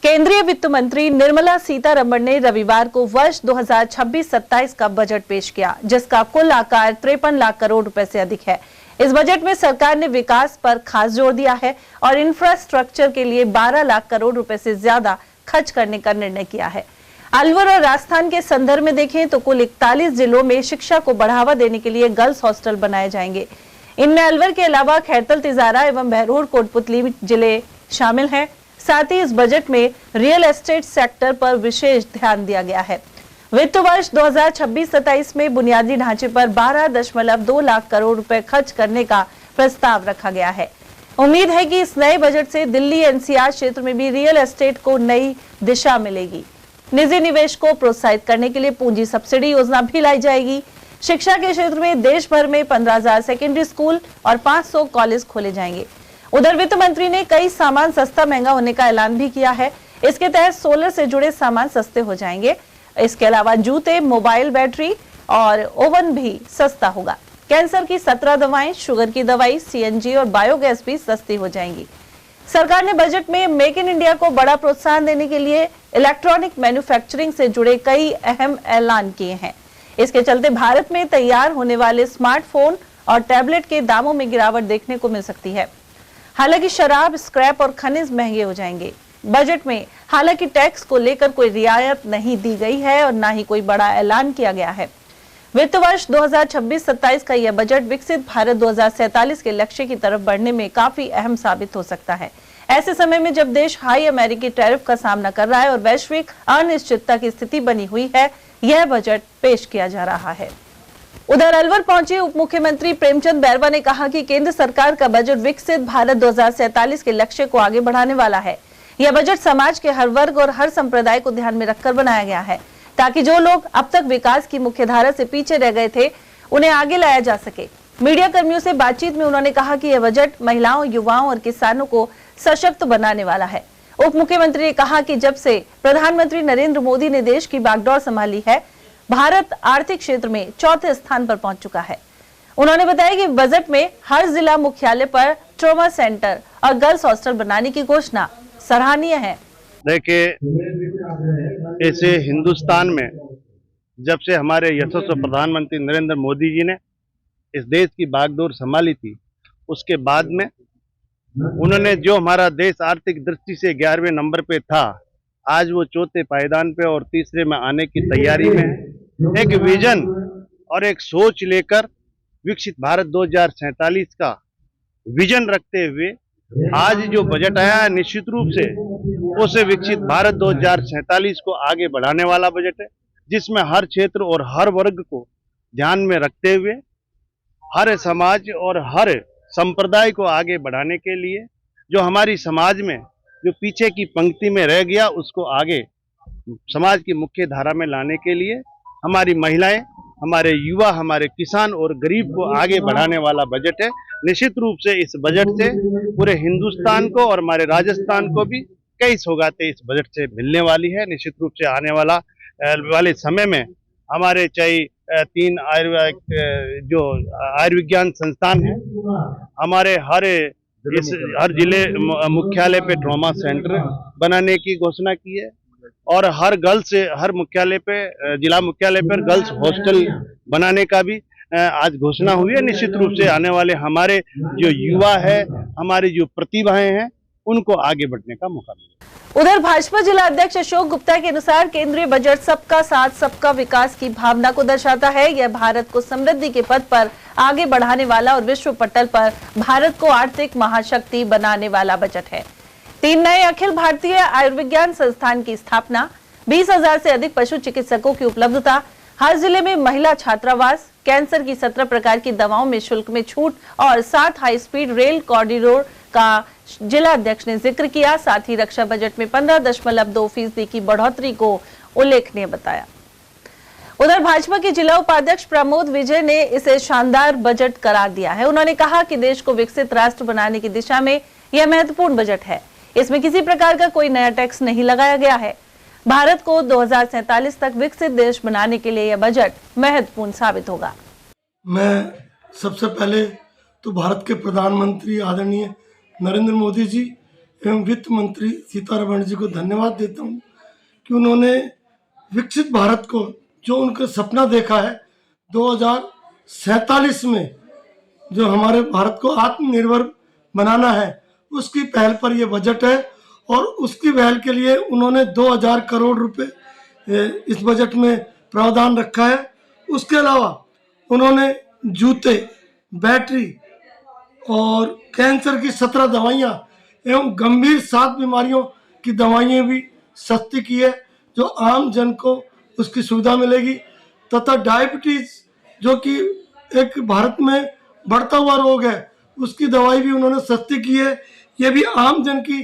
केंद्रीय वित्त मंत्री निर्मला सीतारमण ने रविवार को वर्ष 2026-27 का बजट पेश किया, जिसका कुल आकार 53 लाख करोड़ रुपए से अधिक है। इस बजट में सरकार ने विकास पर खास जोर दिया है और इंफ्रास्ट्रक्चर के लिए 12 लाख करोड़ रुपए से ज्यादा खर्च करने का निर्णय किया है। अलवर और राजस्थान के संदर्भ में देखें तो कुल 41 जिलों में शिक्षा को बढ़ावा देने के लिए गर्ल्स हॉस्टल बनाए जाएंगे। इनमें अलवर के अलावा खैरतल, तिजारा एवं बहरोड, कोटपुतली जिले शामिल हैं। साथ ही इस बजट में रियल एस्टेट सेक्टर पर विशेष ध्यान दिया गया है। वित्त वर्ष 2026-27 में बुनियादी ढांचे पर 12.2 लाख करोड़ रुपए खर्च करने का प्रस्ताव रखा गया है। उम्मीद है कि इस नए बजट से दिल्ली एनसीआर क्षेत्र में भी रियल एस्टेट को नई दिशा मिलेगी। निजी निवेश को प्रोत्साहित करने के लिए पूंजी सब्सिडी योजना भी लाई जाएगी। शिक्षा के क्षेत्र में देश भर में 15,000 सेकेंडरी स्कूल और 500 कॉलेज खोले जाएंगे। उधर वित्त मंत्री ने कई सामान सस्ता महंगा होने का ऐलान भी किया है। इसके तहत सोलर से जुड़े सामान सस्ते हो जाएंगे। इसके अलावा जूते, मोबाइल बैटरी और ओवन भी सस्ता होगा। कैंसर की 17 दवाएं, शुगर की दवाई, सीएनजी और बायोगैस भी सस्ती हो जाएंगी। सरकार ने बजट में मेक इन इंडिया को बड़ा प्रोत्साहन देने के लिए इलेक्ट्रॉनिक मैन्युफैक्चरिंग से जुड़े कई अहम ऐलान किए हैं। इसके चलते भारत में तैयार होने वाले स्मार्टफोन और टैबलेट के दामों में गिरावट देखने को मिल सकती है। हालांकि शराब, स्क्रैप और खनिज महंगे हो जाएंगे। बजट में हालांकि टैक्स को लेकर कोई रियायत नहीं दी गई है और न ही कोई बड़ा ऐलान किया गया है। वित्त वर्ष 2026-27 का यह बजट विकसित भारत 2047 के लक्ष्य की तरफ बढ़ने में काफी अहम साबित हो सकता है। ऐसे समय में जब देश हाई अमेरिकी टैरिफ का सामना कर रहा है और वैश्विक अनिश्चितता की स्थिति बनी हुई है, यह बजट पेश किया जा रहा है। उधर अलवर पहुंचे उप मुख्यमंत्री प्रेमचंद बैरवा ने कहा कि केंद्र सरकार का बजट विकसित भारत 2047 के लक्ष्य को आगे बढ़ाने वाला है। यह बजट समाज के हर वर्ग और हर संप्रदाय को ध्यान में रखकर बनाया गया है, ताकि जो लोग अब तक विकास की मुख्य धारा से पीछे रह गए थे, उन्हें आगे लाया जा सके। मीडिया कर्मियों से बातचीत में उन्होंने कहा कि यह बजट महिलाओं, युवाओं और किसानों को सशक्त बनाने वाला है। उप मुख्यमंत्री ने कहा कि जब से प्रधानमंत्री नरेंद्र मोदी ने देश की बागडोर संभाली है, भारत आर्थिक क्षेत्र में चौथे स्थान पर पहुंच चुका है। उन्होंने बताया कि बजट में हर जिला मुख्यालय पर ट्रॉमा सेंटर और गर्ल्स हॉस्टल बनाने की घोषणा सराहनीय है। देखिए, ऐसे हिंदुस्तान में जब से हमारे यशस्वी प्रधानमंत्री नरेंद्र मोदी जी ने इस देश की बागडोर संभाली थी, उसके बाद में उन्होंने जो हमारा देश आर्थिक दृष्टि से 11वें नंबर पे था, आज वो चौथे पायदान पे और तीसरे में आने की तैयारी में है। एक विजन और एक सोच लेकर विकसित भारत 2047 का विजन रखते हुए आज जो बजट आया है, निश्चित रूप से उसे विकसित भारत 2047 को आगे बढ़ाने वाला बजट है, जिसमें हर क्षेत्र और हर वर्ग को ध्यान में रखते हुए हर समाज और हर संप्रदाय को आगे बढ़ाने के लिए, जो हमारी समाज में जो पीछे की पंक्ति में रह गया, उसको आगे समाज की मुख्य धारा में लाने के लिए हमारी महिलाएं, हमारे युवा, हमारे किसान और गरीब को आगे बढ़ाने वाला बजट है। निश्चित रूप से इस बजट से पूरे हिंदुस्तान को और हमारे राजस्थान को भी कई सौगातें इस बजट से मिलने वाली है। निश्चित रूप से आने वाले समय में हमारे चाहे 3 जो आयुर्विज्ञान संस्थान है, हमारे हर जिले मुख्यालय पे ट्रॉमा सेंटर बनाने की घोषणा की है और हर मुख्यालय पे, जिला मुख्यालय पर गर्ल्स हॉस्टल बनाने का भी आज घोषणा हुई है। निश्चित रूप से आने वाले हमारे जो युवा है, हमारी जो प्रतिभाएं हैं, उनको आगे बढ़ने का मौका मिलेगा। उधर भाजपा जिला अध्यक्ष अशोक गुप्ता के अनुसार केंद्रीय बजट सबका साथ, सबका विकास की भावना को दर्शाता है। यह भारत को समृद्धि के पथ पर आगे बढ़ाने वाला और विश्व पटल पर भारत को आर्थिक महाशक्ति बनाने वाला बजट है। 3 नए अखिल भारतीय आयुर्विज्ञान संस्थान की स्थापना, 20,000 से अधिक पशु चिकित्सकों की उपलब्धता, हर जिले में महिला छात्रावास, कैंसर की 17 प्रकार की दवाओं में शुल्क में छूट और 7 हाई स्पीड रेल कॉरिडोर का जिला अध्यक्ष ने जिक्र किया। साथ ही रक्षा बजट में 15.2% की बढ़ोतरी को उल्लेखनीय बताया। उधर भाजपा के जिला उपाध्यक्ष प्रमोद विजय ने इसे शानदार बजट करार दिया है। उन्होंने कहा कि देश को विकसित राष्ट्र बनाने की दिशा में यह महत्वपूर्ण बजट है। इसमें किसी प्रकार का कोई नया टैक्स नहीं लगाया गया है। भारत को 2047 तक विकसित देश बनाने के लिए यह बजट महत्वपूर्ण साबित होगा। मैं सबसे पहले तो भारत के प्रधानमंत्री आदरणीय नरेंद्र मोदी जी एवं वित्त मंत्री सीतारमण जी को धन्यवाद देता हूँ कि उन्होंने विकसित भारत को, जो उनका सपना देखा है 2047 में, जो हमारे भारत को आत्मनिर्भर बनाना है, उसकी पहल पर यह बजट है। और उसकी पहल के लिए उन्होंने 2000 करोड़ रुपए इस बजट में प्रावधान रखा है। उसके अलावा उन्होंने जूते, बैटरी और कैंसर की 17 दवाइयाँ एवं गंभीर 7 बीमारियों की दवाइयाँ भी सस्ती की है, जो आम जन को उसकी सुविधा मिलेगी। तथा डायबिटीज, जो कि एक भारत में बढ़ता हुआ रोग है, उसकी दवाई भी उन्होंने सस्ती की है। ये भी आम जन की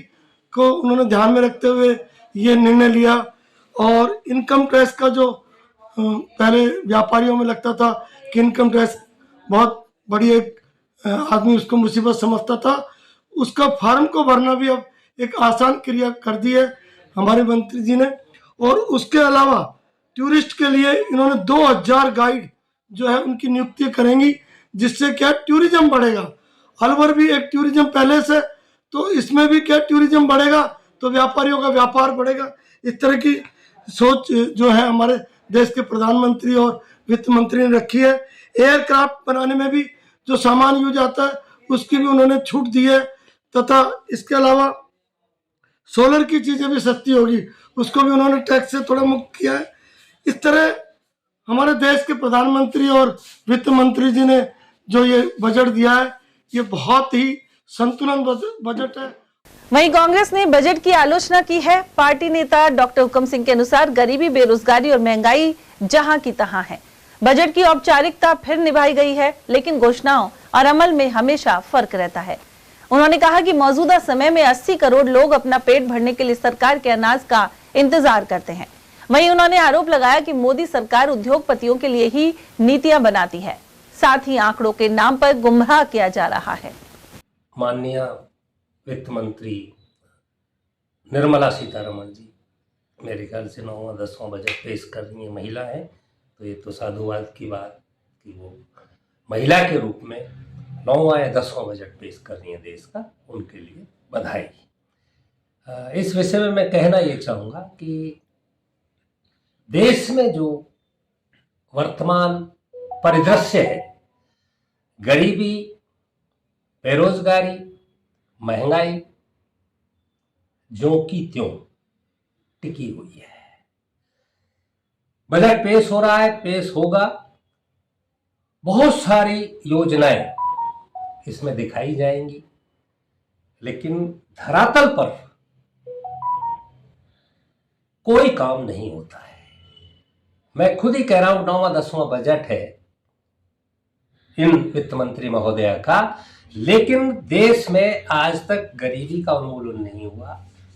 को उन्होंने ध्यान में रखते हुए ये निर्णय लिया। और इनकम टैक्स का, जो पहले व्यापारियों में लगता था कि इनकम टैक्स बहुत बड़ी एक आदमी उसको मुसीबत समझता था, उसका फॉर्म को भरना भी अब एक आसान क्रिया कर दी है हमारे मंत्री जी ने। और उसके अलावा टूरिस्ट के लिए इन्होंने 2000 गाइड जो है उनकी नियुक्ति करेंगी, जिससे क्या टूरिज्म बढ़ेगा। अलवर भी एक टूरिज्म पैलेस है, तो इसमें भी क्या टूरिज्म बढ़ेगा तो व्यापारियों का व्यापार बढ़ेगा। इस तरह की सोच जो है हमारे देश के प्रधानमंत्री और वित्त मंत्री ने रखी है। एयरक्राफ्ट बनाने में भी जो सामान यूज आता है उसकी भी उन्होंने छूट दी है। तथा इसके अलावा सोलर की चीजें भी सस्ती होगी, उसको भी उन्होंने टैक्स से थोड़ा मुक्त किया है। इस तरह हमारे देश के प्रधानमंत्री और वित्त मंत्री जी ने जो ये बजट दिया है, ये बहुत ही संतुलन बजट है। वहीं कांग्रेस ने बजट की आलोचना की है। पार्टी नेता डॉक्टर हुक्म सिंह के अनुसार गरीबी, बेरोजगारी और महंगाई जहां की तहां है। बजट की औपचारिकता फिर निभाई गई है, लेकिन घोषणाओं और अमल में हमेशा फर्क रहता है। उन्होंने कहा कि मौजूदा समय में 80 करोड़ लोग अपना पेट भरने के लिए सरकार के अनाज का इंतजार करते हैं। वहीं उन्होंने आरोप लगाया कि मोदी सरकार उद्योगपतियों के लिए ही नीतियां बनाती है, साथ ही आंकड़ों के नाम पर गुमराह किया जा रहा है। माननीय वित्त मंत्री निर्मला सीतारमण जी मेरे ख्याल से 9वां 10वां बजट पेश कर रही है। महिला है तो ये तो साधुवाद की बात कि वो महिला के रूप में 9वां या 10वां बजट पेश कर रही है देश का, उनके लिए बधाई। इस विषय में मैं कहना ये चाहूँगा कि देश में जो वर्तमान परिदृश्य है, गरीबी, बेरोजगारी, महंगाई ज्यों की त्यों टिकी हुई है। बजट पेश हो रहा है, पेश होगा, बहुत सारी योजनाएं इसमें दिखाई जाएंगी, लेकिन धरातल पर कोई काम नहीं होता है। मैं खुद ही कह रहा हूं 9वां 10वां बजट है इन वित्त मंत्री महोदया का, लेकिन देश में आज तक गरीबी का उन्मूलन नहीं हुआ,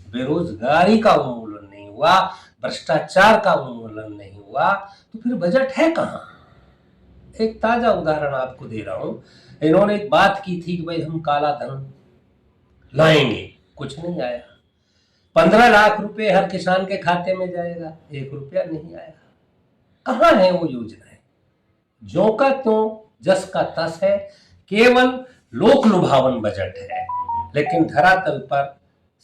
बेरोजगारी का उन्मूलन नहीं हुआ, भ्रष्टाचार का उन्मूलन नहीं हुआ, तो फिर बजट है कहां? एक ताजा उदाहरण आपको दे रहा हूं। इन्होंने एक बात की थी कि भाई हम काला धन लाएंगे, कुछ नहीं आया। 15 लाख रुपए हर किसान के खाते में जाएगा, 1 रुपया नहीं आया। कहां है वो योजनाएं? ज्यों का त्यों, जस का तस है, केवल लोक लुभावन बजट है, लेकिन धरातल पर,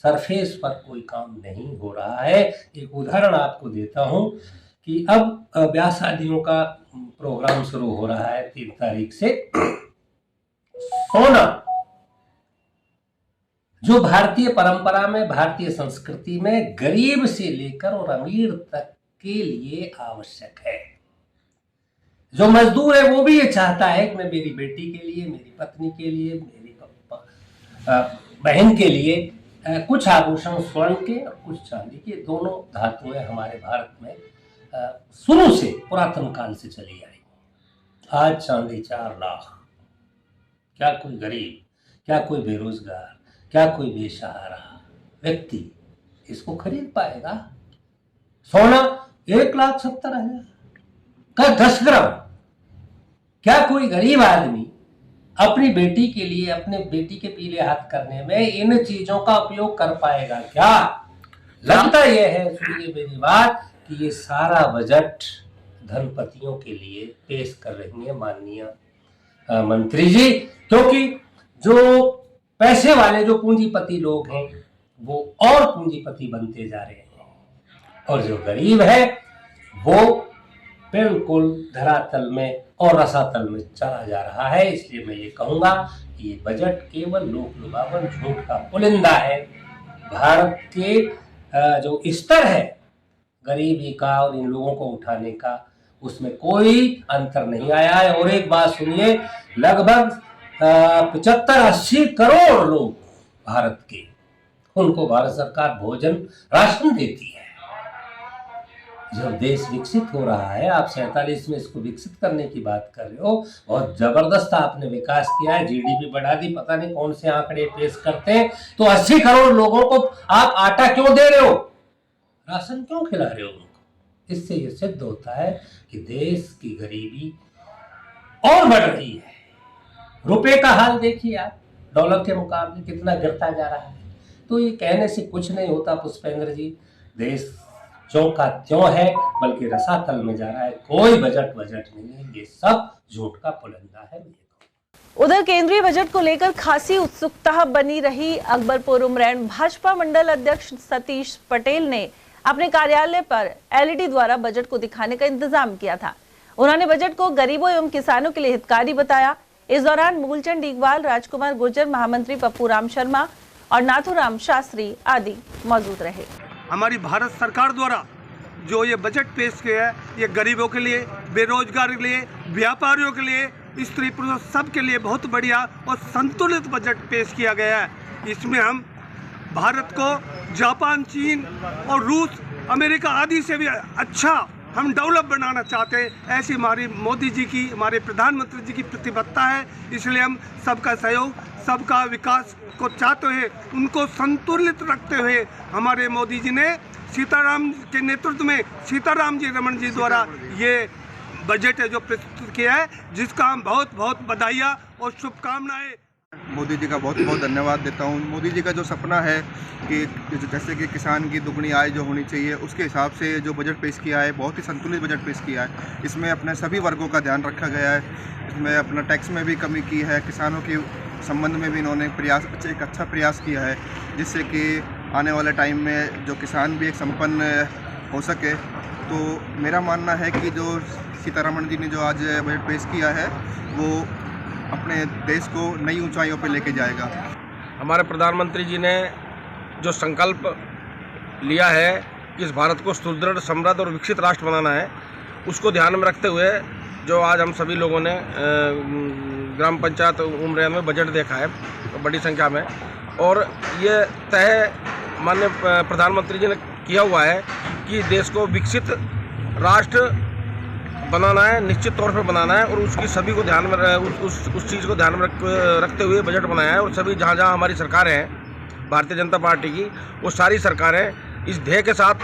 सरफेस पर कोई काम नहीं हो रहा है। एक उदाहरण आपको देता हूं कि अब ब्याह शादियों का प्रोग्राम शुरू हो रहा है 3 तारीख से। सोना जो भारतीय परंपरा में, भारतीय संस्कृति में गरीब से लेकर और अमीर तक के लिए आवश्यक है। जो मजदूर है वो भी ये चाहता है कि मैं मेरी बेटी के लिए, मेरी पत्नी के लिए, मेरी बहन के लिए कुछ आभूषण स्वर्ण के और कुछ चांदी के, दोनों धातुएं हमारे भारत में शुरू से, पुरातन काल से चली आई। आज चांदी 4 लाख। क्या कोई गरीब, क्या कोई बेरोजगार, क्या कोई बेसहारा व्यक्ति इसको खरीद पाएगा? सोना 1,70,000 का 10 ग्राम। क्या कोई गरीब आदमी अपनी बेटी के लिए, अपने बेटी के पीले हाथ करने में इन चीजों का उपयोग कर पाएगा क्या? लगता यह है, सुनिए मेरी बात, कि ये सारा बजट धनपतियों के लिए पेश कर रही है माननीय मंत्री जी, क्योंकि जो पैसे वाले, जो पूंजीपति लोग हैं, वो और पूंजीपति बनते जा रहे हैं, और जो गरीब है वो बिल्कुल धरातल में और रसातल में चला जा रहा है। इसलिए मैं ये कहूँगा कि ये बजट केवल लोक लुभावन झूठ का पुलिंदा है। भारत के जो स्तर है गरीबी का और इन लोगों को उठाने का, उसमें कोई अंतर नहीं आया है। और एक बात सुनिए, लगभग 75-80 करोड़ लोग भारत के, उनको भारत सरकार भोजन राशन देती है। जब देश विकसित हो रहा है, आप 47 में इसको विकसित करने की बात कर रहे हो, बहुत जबरदस्त आपने विकास किया है, जीडीपी बढ़ा दी, पता नहीं कौन से आंकड़े पेश करते हैं, तो 80 करोड़ लोगों को आप आटा क्यों दे रहे हो, राशन क्यों खिला रहे हो उनको? इससे ये सिद्ध होता है कि देश की गरीबी और बढ़ रही है। रुपए का हाल देखिए आप, डॉलर के मुकाबले कितना गिरता जा रहा है। तो ये कहने से कुछ नहीं होता पुष्पेंद्र जी, देश ज्यों का त्यों है, बल्कि रसातल में जा रहा है। कोई बजट नहीं है, ये सब झूठ का पुलिंदा है। उधर केंद्रीय बजट को लेकर खासी उत्सुकता बनी रही। अकबरपुर उमरैन भाजपा मंडल अध्यक्ष सतीश पटेल ने अपने कार्यालय पर एलईडी द्वारा बजट को दिखाने का इंतजाम किया था। उन्होंने बजट को गरीबों एवं किसानों के लिए हितकारी बताया। इस दौरान मूलचंद डीगवाल, राजकुमार गुर्जर, महामंत्री पप्पू राम शर्मा और नाथूराम शास्त्री आदि मौजूद रहे। हमारी भारत सरकार द्वारा जो ये बजट पेश किया है, ये गरीबों के लिए, बेरोजगार के लिए, व्यापारियों के लिए, स्त्री पुरुष सब के लिए बहुत बढ़िया और संतुलित बजट पेश किया गया है। इसमें हम भारत को जापान, चीन और रूस, अमेरिका आदि से भी अच्छा हम डेवलप बनाना चाहते हैं। ऐसी हमारी मोदी जी की, हमारे प्रधानमंत्री जी की प्रतिबद्धता है। इसलिए हम सबका सहयोग, सबका विकास को चाहते हैं। उनको संतुलित रखते हुए हमारे मोदी जी ने सीताराम के नेतृत्व में सीताराम जी रमन जी द्वारा ये बजट है जो प्रस्तुत किया है, जिसका हम बहुत बहुत बधाइयाँ और शुभकामनाएं। मोदी जी का बहुत बहुत धन्यवाद देता हूँ। मोदी जी का जो सपना है कि जैसे कि किसान की दुगनी आय जो होनी चाहिए, उसके हिसाब से जो बजट पेश किया है, बहुत ही संतुलित बजट पेश किया है। इसमें अपने सभी वर्गों का ध्यान रखा गया है। इसमें अपना टैक्स में भी कमी की है, किसानों के संबंध में भी इन्होंने एक अच्छा प्रयास किया है, जिससे कि आने वाले टाइम में जो किसान भी एक संपन्न हो सके। तो मेरा मानना है कि जो सीतारमण जी ने जो आज बजट पेश किया है, वो अपने देश को नई ऊंचाइयों पर लेके जाएगा। हमारे प्रधानमंत्री जी ने जो संकल्प लिया है कि इस भारत को सुदृढ़, समृद्ध और विकसित राष्ट्र बनाना है, उसको ध्यान में रखते हुए जो आज हम सभी लोगों ने ग्राम पंचायत उमरैन में बजट देखा है बड़ी संख्या में, और ये तय माननीय प्रधानमंत्री जी ने किया हुआ है कि देश को विकसित राष्ट्र बनाना है, निश्चित तौर पर बनाना है, और उसकी सभी को ध्यान में उस चीज़ को ध्यान में रखते हुए बजट बनाया है। और सभी जहाँ हमारी सरकारें हैं भारतीय जनता पार्टी की, वो सारी सरकारें इस ध्येय के साथ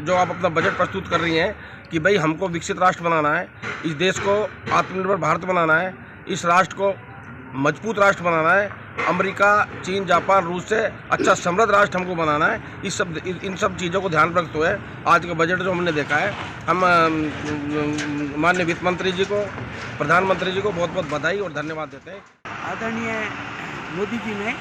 जो आप अपना बजट प्रस्तुत कर रही हैं कि भाई हमको विकसित राष्ट्र बनाना है, इस देश को आत्मनिर्भर भारत बनाना है, इस राष्ट्र को मजबूत राष्ट्र बनाना है, अमेरिका, चीन, जापान, रूस से अच्छा समृद्ध राष्ट्र हमको बनाना है। इन सब चीज़ों को ध्यान रखते हुए आज का बजट जो हमने देखा है, हम माननीय वित्त मंत्री जी को, प्रधानमंत्री जी को बहुत बहुत बधाई और धन्यवाद देते हैं। आदरणीय मोदी जी ने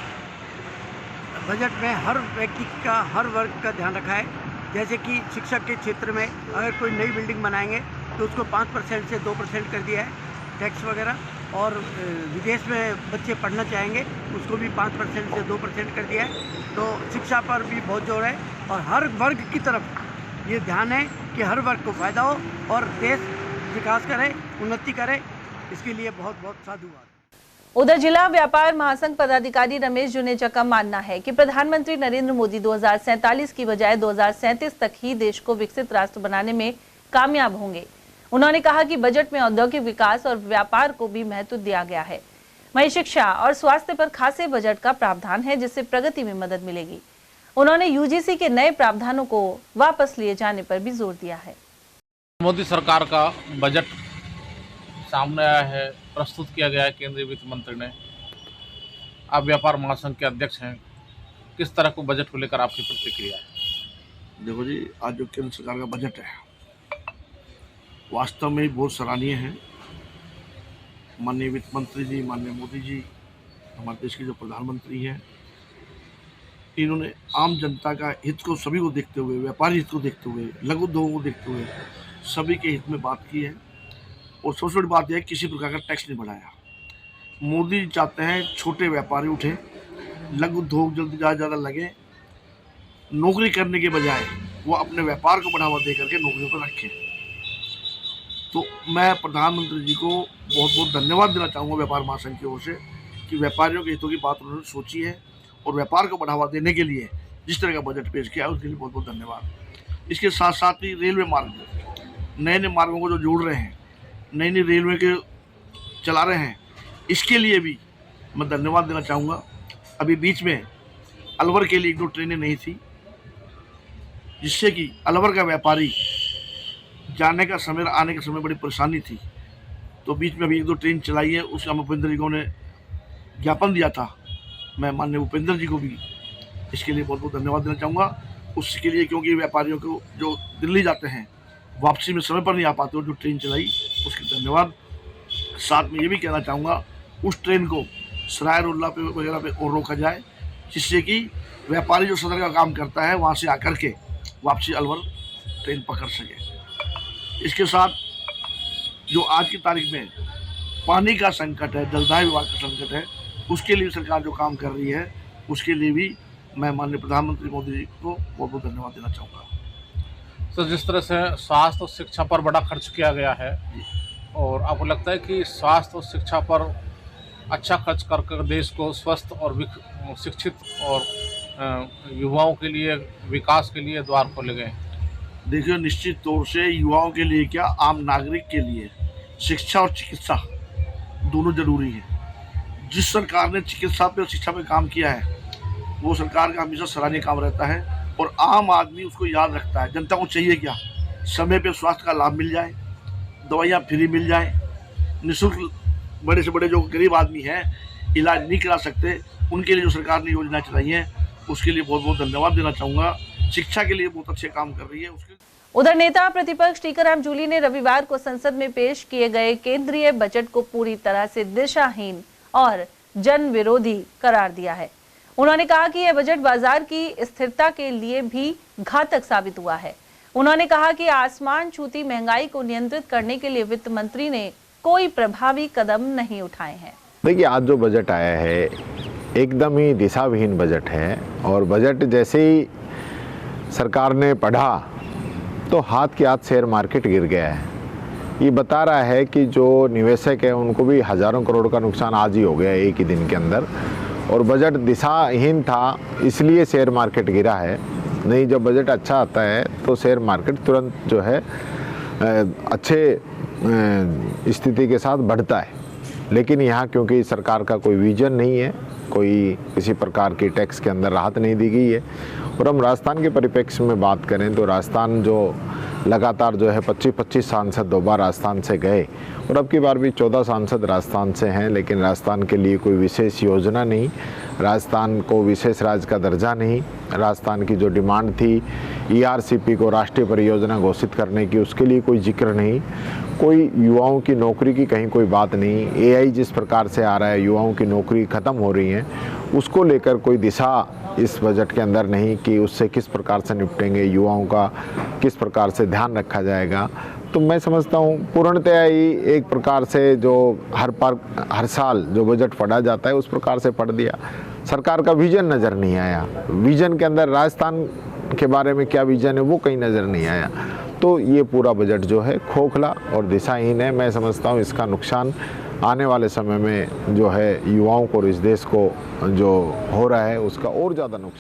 बजट में हर व्यक्ति का, हर वर्ग का ध्यान रखा है। जैसे कि शिक्षक के क्षेत्र में अगर कोई नई बिल्डिंग बनाएंगे तो उसको 5% से 2% कर दिया है टैक्स वगैरह, और विदेश में बच्चे पढ़ना चाहेंगे उसको भी 5% से 2% कर दिया है। तो शिक्षा पर भी बहुत जोर है, और हर वर्ग की तरफ ये ध्यान है कि हर वर्ग को फ़ायदा हो और देश विकास करे, उन्नति करे। इसके लिए बहुत बहुत साधुवाद। उधर जिला व्यापार महासंघ पदाधिकारी रमेश जुनेजा का मानना है कि प्रधानमंत्री नरेंद्र मोदी 2047 की बजाय 2037 तक ही देश को विकसित राष्ट्र बनाने में कामयाब होंगे। उन्होंने कहा कि बजट में औद्योगिक विकास और व्यापार को भी महत्व दिया गया है। वहीं शिक्षा और स्वास्थ्य पर खासे बजट का प्रावधान है, जिससे प्रगति में मदद मिलेगी। उन्होंने यूजीसी के नए प्रावधानों को वापस लिए जाने पर भी जोर दिया है। मोदी सरकार का बजट सामने आया है, प्रस्तुत किया गया है केंद्रीय वित्त मंत्री ने। आप व्यापार महासंघ के अध्यक्ष हैं, किस तरह को बजट को लेकर आपकी प्रतिक्रिया है? देखो जी, आज जो केंद्र सरकार का बजट है वास्तव में बहुत सराहनीय है। माननीय वित्त मंत्री जी, माननीय मोदी जी, हमारे देश के जो प्रधानमंत्री हैं, इन्होंने आम जनता का हित को, सभी को देखते हुए, व्यापारी हित को देखते हुए, लघु उद्योगों को देखते हुए सभी के हित में बात की है। और सबसे बड़ी बात यह है किसी प्रकार का टैक्स नहीं बढ़ाया। मोदी जी चाहते हैं छोटे व्यापारी उठे, लघु उद्योग जल्दी ज़्यादा लगे, नौकरी करने के बजाय वो अपने व्यापार को बढ़ावा दे करके नौकरियों पर रखें। तो मैं प्रधानमंत्री जी को बहुत बहुत धन्यवाद देना चाहूँगा व्यापार महासंघ की ओर से कि व्यापारियों के हितों की बात उन्होंने सोची है और व्यापार को बढ़ावा देने के लिए जिस तरह का बजट पेश किया है उसके लिए बहुत बहुत धन्यवाद। इसके साथ साथ ही रेलवे मार्ग, नए नए मार्गों को जो जोड़ रहे हैं, नई नई रेलवे के चला रहे हैं, इसके लिए भी मैं धन्यवाद देना चाहूँगा। अभी बीच में अलवर के लिए 1-2 ट्रेनें नहीं थी, जिससे कि अलवर का व्यापारी जाने का समय, आने का समय बड़ी परेशानी थी। तो बीच में अभी 1-2 ट्रेन चलाई है, उसका भूपेंद्र जी को ने ज्ञापन दिया था। मैं माननीय भूपेंद्र जी को भी इसके लिए बहुत बहुत धन्यवाद देना चाहूँगा। उसके लिए, क्योंकि व्यापारियों को जो दिल्ली जाते हैं वापसी में समय पर नहीं आ पाते, जो ट्रेन चलाई उसके धन्यवाद। साथ में ये भी कहना चाहूँगा उस ट्रेन को सराय रोला पे वगैरह पे और रोका जाए, जिससे कि व्यापारी जो सदर का काम करता है वहाँ से आकर के वापसी अलवर ट्रेन पकड़ सके। इसके साथ जो आज की तारीख में पानी का संकट है, जलदाय विभाग का संकट है, उसके लिए सरकार जो काम कर रही है उसके लिए भी मैं माननीय प्रधानमंत्री मोदी जी को बहुत बहुत धन्यवाद देना चाहूँगा। तो जिस तरह से स्वास्थ्य और शिक्षा पर बड़ा खर्च किया गया है, और आपको लगता है कि स्वास्थ्य और शिक्षा पर अच्छा खर्च कर देश को स्वस्थ और शिक्षित और युवाओं के लिए विकास के लिए द्वार खोले गए? देखिए, निश्चित तौर से युवाओं के लिए क्या, आम नागरिक के लिए शिक्षा और चिकित्सा दोनों जरूरी है। जिस सरकार ने चिकित्सा पे और शिक्षा पे काम किया है वो सरकार का हमेशा सराहनीय काम रहता है और आम आदमी उसको याद रखता है। जनता को चाहिए क्या, समय पे स्वास्थ्य का लाभ मिल जाए, दवाइयाँ फ्री मिल जाए, निःशुल्क। बड़े से बड़े जो गरीब आदमी हैं इलाज नहीं करा सकते, उनके लिए जो सरकार ने योजना चलाई है उसके लिए बहुत बहुत धन्यवाद देना चाहूँगा। शिक्षा के लिए बहुत अच्छे काम कर रही है उसके। उधर नेता प्रतिपक्ष टीकाराम जूली ने रविवार को संसद में पेश किए गए केंद्रीय बजट को पूरी तरह से दिशाहीन और जन विरोधी करार दिया है। उन्होंने कहा कि यह बजट बाजार की स्थिरता के लिए भी घातक साबित हुआ है। उन्होंने कहा कि आसमान छूती महंगाई को नियंत्रित करने के लिए वित्त मंत्री ने कोई प्रभावी कदम नहीं उठाए हैं। देखिए, आज जो बजट आया है एकदम ही दिशाविहीन बजट है और बजट जैसे ही सरकार ने पढ़ा तो हाथ के हाथ शेयर मार्केट गिर गया है। ये बता रहा है कि जो निवेशक है उनको भी हज़ारों करोड़ का नुकसान आज ही हो गया एक ही दिन के अंदर, और बजट दिशाहीन था इसलिए शेयर मार्केट गिरा है। नहीं, जब बजट अच्छा आता है तो शेयर मार्केट तुरंत जो है अच्छे स्थिति के साथ बढ़ता है। लेकिन यहाँ क्योंकि सरकार का कोई विजन नहीं है, कोई किसी प्रकार की टैक्स के अंदर राहत नहीं दी गई है। और हम राजस्थान के परिप्रेक्ष्य में बात करें तो राजस्थान जो लगातार जो है 25 सांसद 2 बार राजस्थान से गए और अब की बार भी 14 सांसद राजस्थान से हैं, लेकिन राजस्थान के लिए कोई विशेष योजना नहीं, राजस्थान को विशेष राज्य का दर्जा नहीं। राजस्थान की जो डिमांड थी ERCP को राष्ट्रीय परियोजना घोषित करने की, उसके लिए कोई जिक्र नहीं। कोई युवाओं की नौकरी की कहीं कोई बात नहीं। AI जिस प्रकार से आ रहा है, युवाओं की नौकरी ख़त्म हो रही है, उसको लेकर कोई दिशा इस बजट के अंदर नहीं कि उससे किस प्रकार से निपटेंगे, युवाओं का किस प्रकार से ध्यान रखा जाएगा। तो मैं समझता हूँ पूर्णतया ही एक प्रकार से जो हर साल जो बजट पढ़ा जाता है उस प्रकार से पढ़ दिया। सरकार का विजन नज़र नहीं आया। विजन के अंदर राजस्थान के बारे में क्या विजन है वो कहीं नज़र नहीं आया। तो ये पूरा बजट जो है खोखला और दिशाहीन है। मैं समझता हूँ इसका नुकसान आने वाले समय में जो है युवाओं को और इस देश को जो हो रहा है उसका और ज़्यादा नुकसान